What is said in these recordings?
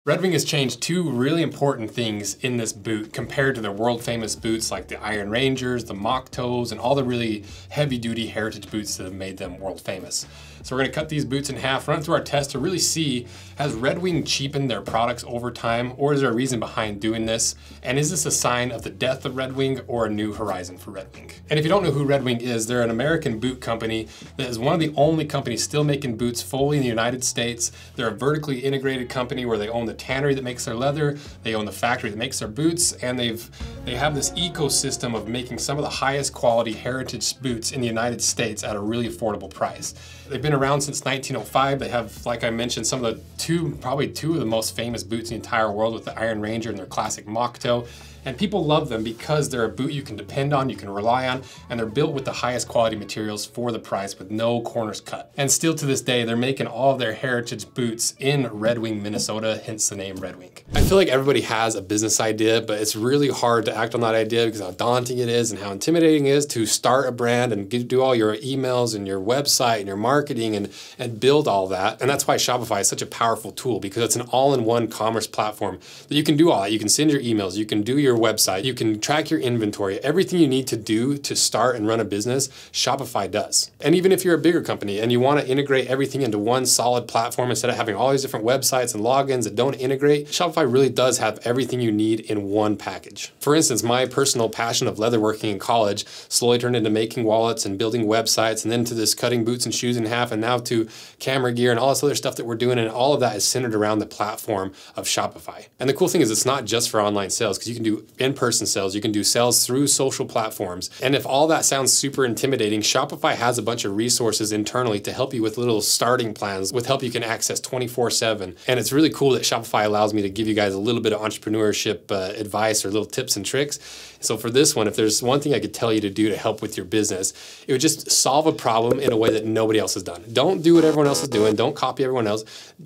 Red Wing has changed two really important things in this boot compared to their world famous boots like the Iron Rangers, the Mock Toes, and all the really heavy duty heritage boots that have made them world famous. So we're gonna cut these boots in half, run through our test to really see, has Red Wing cheapened their products over time, or is there a reason behind doing this? And is this a sign of the death of Red Wing or a new horizon for Red Wing? And if you don't know who Red Wing is, they're an American boot company that is one of the only companies still making boots fully in the United States. They're a vertically integrated company where they own the tannery that makes their leather, they own the factory that makes their boots, and they have this ecosystem of making some of the highest quality heritage boots in the United States at a really affordable price. They've been around since 1905. They have, like I mentioned, some of the probably two of the most famous boots in the entire world with the Iron Ranger and their classic Mock Toe. And people love them because they're a boot you can depend on, you can rely on, and they're built with the highest quality materials for the price with no corners cut. And still to this day, they're making all of their heritage boots in Red Wing, Minnesota, hence the name Red Wing. I feel like everybody has a business idea, but it's really hard to act on that idea because how daunting it is and how intimidating it is to start a brand and do all your emails and your website and your marketing and build all that. And that's why Shopify is such a powerful tool, because it's an all-in-one commerce platform that you can do all that. You can send your emails, you can do your website, you can track your inventory, everything you need to do to start and run a business, Shopify does. And even if you're a bigger company and you want to integrate everything into one solid platform instead of having all these different websites and logins that don't integrate, Shopify really does have everything you need in one package. For instance, my personal passion of leatherworking in college slowly turned into making wallets and building websites, and then to this cutting boots and shoes in half, and now to camera gear and all this other stuff that we're doing, and all of that is centered around the platform of Shopify. And the cool thing is it's not just for online sales, because you can do in-person sales, you can do sales through social platforms. And if all that sounds super intimidating, Shopify has a bunch of resources internally to help you with little starting plans, with help you can access 24/7. And it's really cool that Shopify allows me to give you guys a little bit of entrepreneurship advice or little tips and tricks. So for this one, if there's one thing I could tell you to do to help with your business, it would just solve a problem in a way that nobody else has done. Don't do what everyone else is doing. Don't copy everyone else.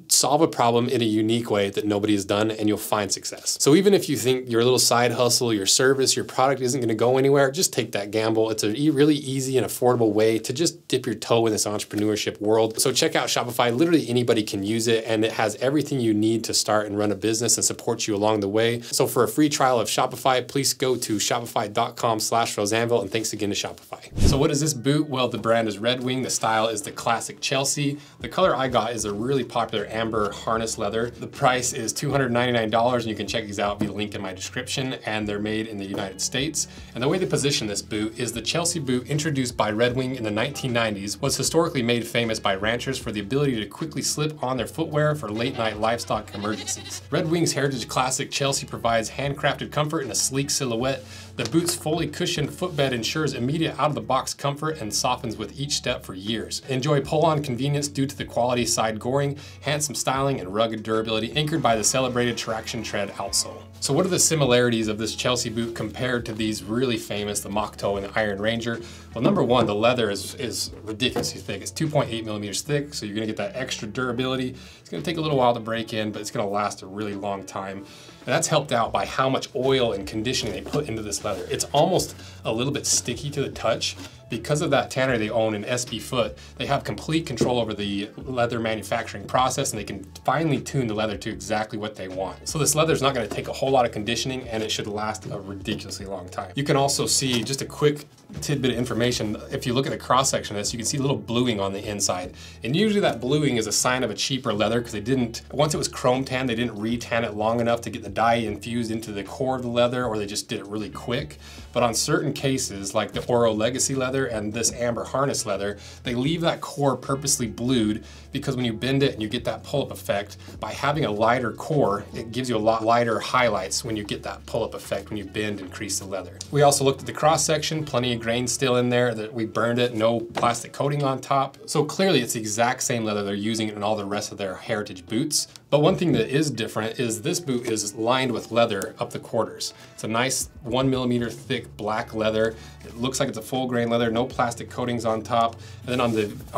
Solve a problem in a unique way that nobody has done, and you'll find success. So even if you think your little side hustle, your service, your product isn't going to go anywhere, just take that gamble. It's a really easy and affordable way to just dip your toe in this entrepreneurship world. So check out Shopify. Literally anybody can use it, and it has everything you need to start and run a business and support you along the way. So for a free trial of Shopify, please go to shopify.com/roseanvil, and thanks again to Shopify. So what is this boot? Well, the brand is Red Wing. The style is the classic Chelsea. The color I got is a really popular amber harness leather. The price is $299, and you can check these out via the link in my description, and they're made in the United States. And the way they position this boot is the Chelsea boot, introduced by Red Wing in the 1990s, was historically made famous by ranchers for the ability to quickly slip on their footwear for late night livestock emergencies. Red Wing's heritage classic Chelsea provides handcrafted comfort in a sleek silhouette. The boot's fully cushioned footbed ensures immediate out-of-the-box comfort and softens with each step for years. Enjoy pull-on convenience due to the quality side goring, handsome styling, and rugged durability, anchored by the celebrated traction tread outsole. So what are the similarities of this Chelsea boot compared to these really famous, the Mock Toe and the Iron Ranger? Well, number one, the leather is ridiculously thick. It's 2.8 millimeters thick, so you're gonna get that extra durability. It's gonna take a little while to break in, but it's gonna last a really long time. And that's helped out by how much oil and conditioning they put into this leather. It's almost a little bit sticky to the touch. Because of that tannery they own in SB Foot, they have complete control over the leather manufacturing process, and they can finely tune the leather to exactly what they want. So this leather is not going to take a whole lot of conditioning, and it should last a ridiculously long time. You can also see, just a quick tidbit of information, if you look at the cross section of this, you can see a little bluing on the inside. And usually that bluing is a sign of a cheaper leather, because they didn't, once it was chrome tan, they didn't re-tan it long enough to get the dye infused into the core of the leather, or they just did it really quick. But on certain cases, like the Oro Legacy leather and this amber harness leather, they leave that core purposely blued, because when you bend it and you get that pull-up effect, by having a lighter core, it gives you a lot lighter highlights when you get that pull-up effect when you bend and crease the leather. We also looked at the cross section, plenty of grain still in there, that we burned it, no plastic coating on top. So clearly it's the exact same leather they're using in all the rest of their heritage boots. But one thing that is different is this boot is lined with leather up the quarters. It's a nice 1 millimeter thick black leather. It looks like it's a full grain leather, no plastic coatings on top. And then on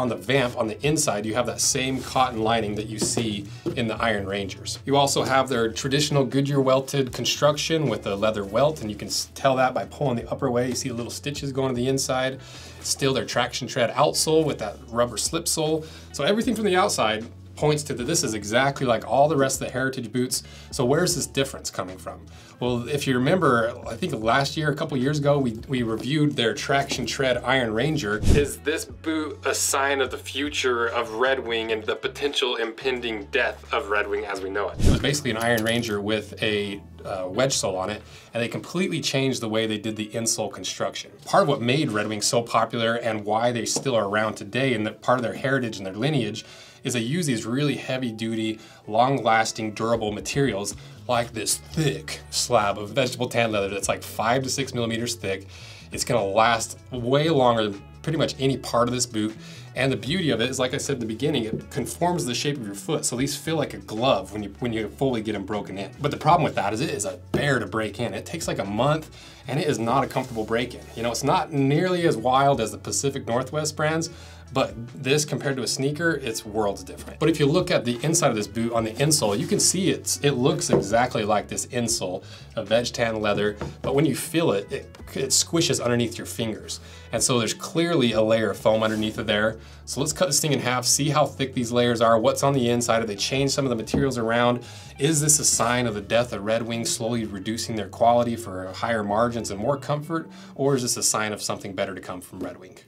the vamp, on the inside, you have that same cotton lining that you see in the Iron Rangers. You also have their traditional Goodyear welted construction with a leather welt, and you can tell that by pulling the upper way. You see the little stitches going to the inside. Still their traction tread outsole with that rubber slip sole. So everything from the outside points to that this is exactly like all the rest of the heritage boots. So where's this difference coming from? Well, if you remember, I think last year, a couple years ago, we reviewed their Traction Tread Iron Ranger. Is this boot a sign of the future of Red Wing and the potential impending death of Red Wing as we know it? It was basically an Iron Ranger with a wedge sole on it, and they completely changed the way they did the insole construction. Part of what made Red Wing so popular and why they still are around today, and that part of their heritage and their lineage, is they use these really heavy duty, long lasting, durable materials like this thick slab of vegetable tan leather that's like 5 to 6 millimeters thick. It's gonna last way longer than pretty much any part of this boot. And the beauty of it is, like I said at the beginning, it conforms to the shape of your foot. So these feel like a glove when you fully get them broken in. But the problem with that is it is a bear to break in. It takes like a month and it is not a comfortable break in. You know, it's not nearly as wild as the Pacific Northwest brands, but this compared to a sneaker, it's worlds different. But if you look at the inside of this boot on the insole, you can see it looks exactly like this insole of veg tan leather, but when you feel it, it squishes underneath your fingers. And so there's clearly a layer of foam underneath of there. So let's cut this thing in half, see how thick these layers are, what's on the inside, have they changed some of the materials around? Is this a sign of the death of Red Wing, slowly reducing their quality for higher margins and more comfort? Or is this a sign of something better to come from Red Wing?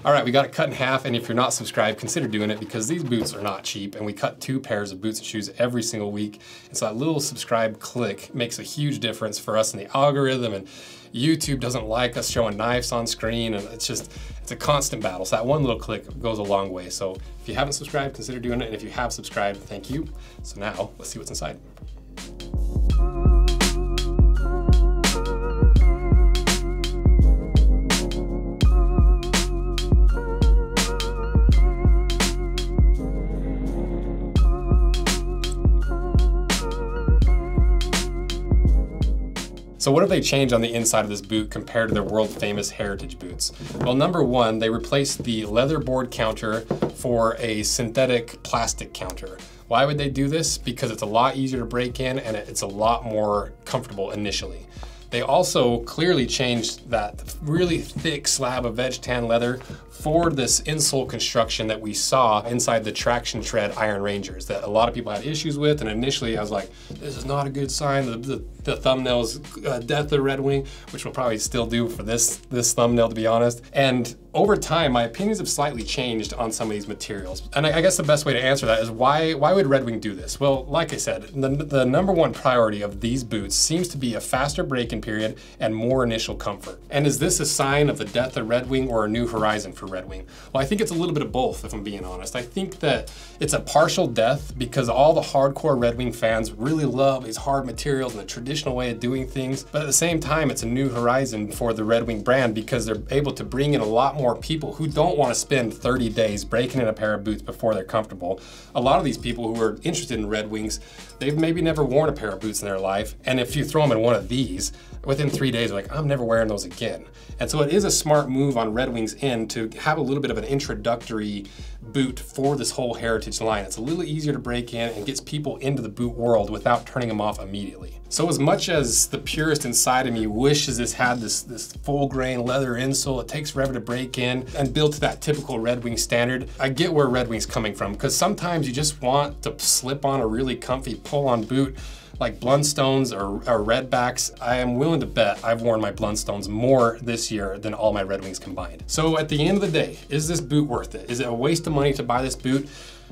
All right, we got it cut in half, and if you're not subscribed, consider doing it because these boots are not cheap, and we cut 2 pairs of boots and shoes every single week. And so that little subscribe click makes a huge difference for us in the algorithm, and YouTube doesn't like us showing knives on screen, and it's a constant battle. So that one little click goes a long way. So if you haven't subscribed, consider doing it, and if you have subscribed, thank you. So now, let's see what's inside. So what have they changed on the inside of this boot compared to their world famous heritage boots? Well, number one, they replaced the leather board counter for a synthetic plastic counter. Why would they do this? Because it's a lot easier to break in and it's a lot more comfortable initially. They also clearly changed that really thick slab of veg tan leather for this insole construction that we saw inside the Traction Tread Iron Rangers that a lot of people had issues with. And initially I was like, this is not a good sign. The thumbnail's death of Red Wing, which we'll probably still do for this thumbnail, to be honest. And over time, my opinions have slightly changed on some of these materials. And I guess the best way to answer that is why would Red Wing do this? Well, like I said, the number one priority of these boots seems to be a faster break-in period and more initial comfort. And is this a sign of the death of Red Wing or a new horizon for Red Wing? Well, I think it's a little bit of both, if I'm being honest. I think that it's a partial death because all the hardcore Red Wing fans really love these hard materials and the traditional way of doing things. But at the same time, it's a new horizon for the Red Wing brand because they're able to bring in a lot more people who don't want to spend 30 days breaking in a pair of boots before they're comfortable. A lot of these people who are interested in Red Wings, they've maybe never worn a pair of boots in their life. And if you throw them in one of these, within 3 days, they're like, I'm never wearing those again. And so it is a smart move on Red Wing's end to have a little bit of an introductory boot for this whole heritage line. It's a little easier to break in and gets people into the boot world without turning them off immediately. So as much as the purist inside of me wishes this had this full grain leather insole, it takes forever to break in and build to that typical Red Wing standard, I get where Red Wing's coming from because sometimes you just want to slip on a really comfy pull-on boot like Blundstones or Redbacks. I am willing to bet I've worn my Blundstones more this year than all my Red Wings combined. So at the end of the day, is this boot worth it? Is it a waste of money to buy this boot?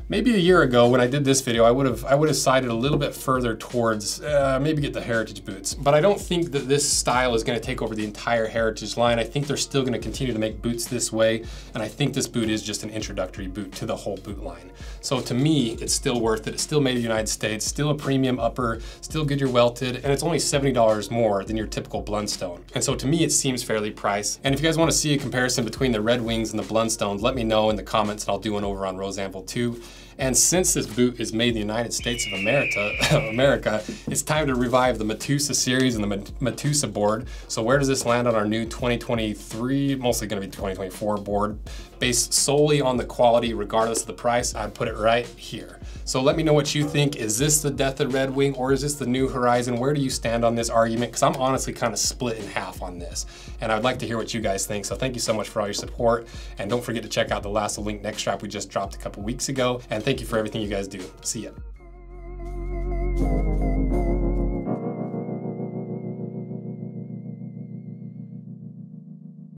maybe a year ago when I did this video, I would have sided a little bit further towards maybe get the heritage boots. But I don't think that this style is gonna take over the entire heritage line. I think they're still gonna continue to make boots this way. And I think this boot is just an introductory boot to the whole boot line. So to me, it's still worth it. It's still made in the United States, still a premium upper, still Goodyear welted, and it's only $70 more than your typical Blundstone. And so to me, it seems fairly priced. And if you guys wanna see a comparison between the Red Wings and the Blundstones, let me know in the comments and I'll do one over on Rose Anvil too. And since this boot is made in the United States of America, it's time to revive the MITUSA series and the MITUSA board. So where does this land on our new 2023, mostly gonna be 2024 board, based solely on the quality regardless of the price? I'd put it right here. So let me know what you think. Is this the death of Red Wing or is this the new horizon? Where do you stand on this argument? Because I'm honestly kind of split in half on this. And I'd like to hear what you guys think. So thank you so much for all your support. And don't forget to check out the Lasso Link neck strap we just dropped a couple weeks ago. And thank you for everything you guys do. See ya.